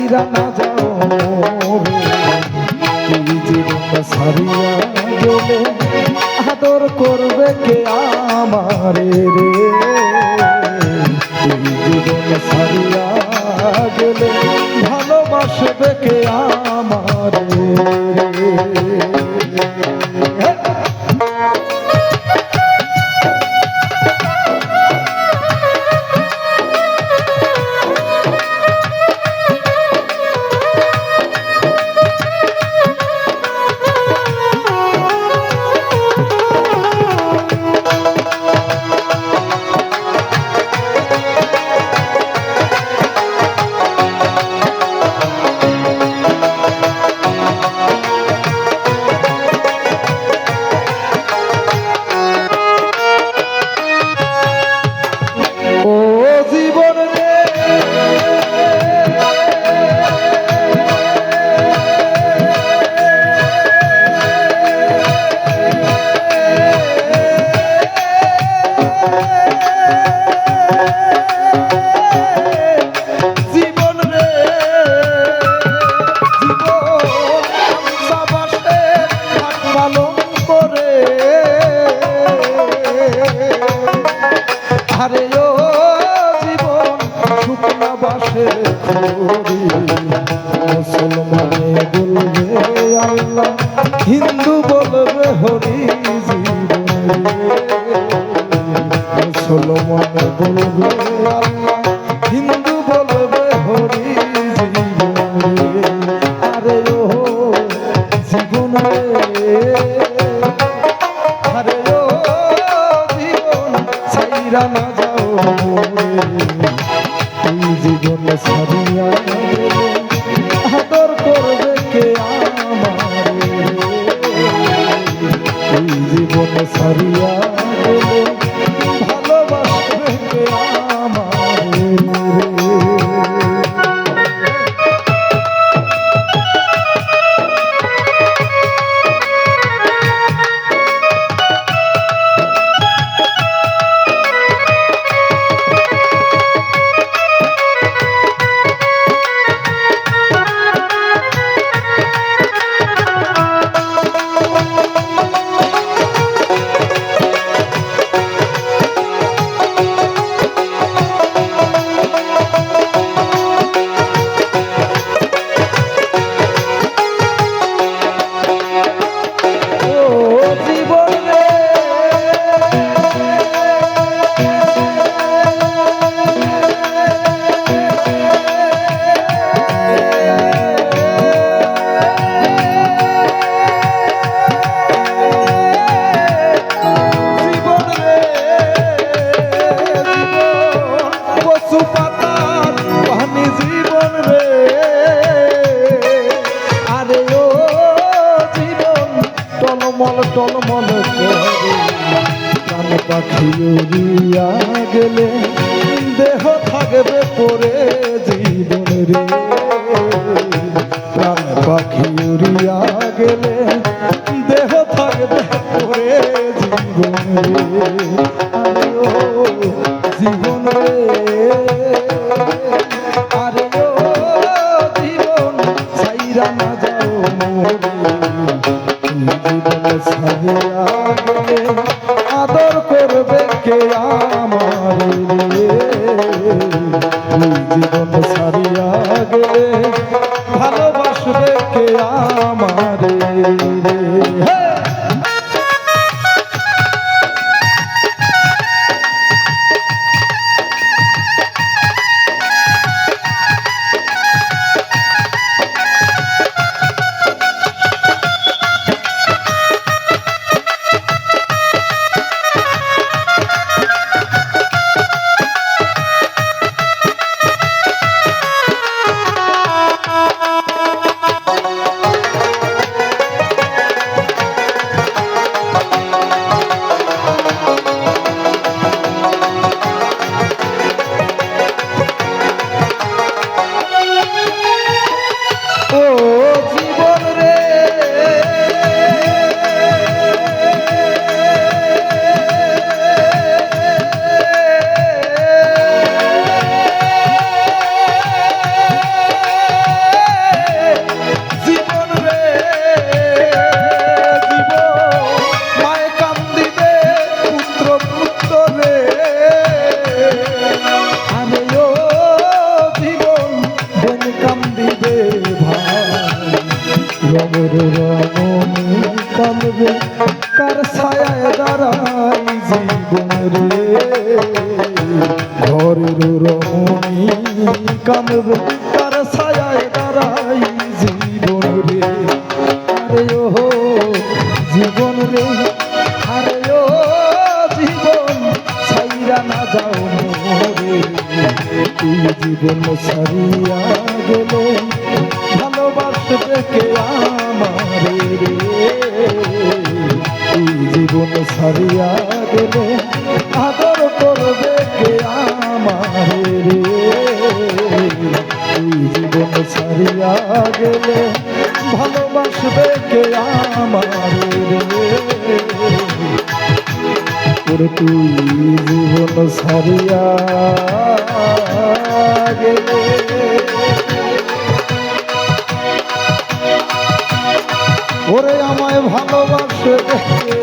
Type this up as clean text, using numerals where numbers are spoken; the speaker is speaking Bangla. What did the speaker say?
ছাইরা না যাও মোরে, এই জীবন ছাড়িয়া গেলে আদর করবে কে আমারে রে, এই জীবন ছাড়িয়া গেলে ভালোবাসবে কে আমারে রে। আরে ও জীবন শুকনা বাসে খড়ি, মুসলমানে বলবে আল্লাহ, হিন্দু বলবে হরি জীবন, মুসলমানে বলবে আল্লাহ, হিন্দু বলবে হরি জীবন। আরে ও জীবন রে, আরে ও জীবন ছাইরা না যাও মোরে, এই জীবন ছাড়িয়া গেলে আদর করবে কে আমারে, এই জীবন ছাড়িয়া গেলে ভালোবাসবে কে আমারে। টলমল করে প্রাণ পাখি উড়িয়া গেলে দেহ থাকবে পরে জীবন রে, প্রাণ পাখি উড়িয়া গেলে দেহ থাকবে পরে জীবন রে। আরে ও জীবন রে, আরে ও জীবন ছাইরা না যাও মোরে, জীবন ছাড়িয়া গেলে আদর করবে কে আমারে রে, জীবন ছাড়িয়া গেলে ভালোবাসবে কে আমারে রে। রাস্তায় দাঁড়াই জীবন রে, আরে ও জীবন রে, আরে ও জীবন ছাইরা না যাও মোরে, তুই জীবন ছাড়িয়া গেলে ভালোবাসবে কে আমারে রে, তুই জীবন ছাড়িয়া গেলে আদর করবে কে আমারে রে, তুই জীবন ছাড়িয়া গেলে ভালোবাসবে কে আমারে রে, ওরে তুই জীবন ছাড়িয়া গেলে। ওরে আমায় ভালোবাসবে কে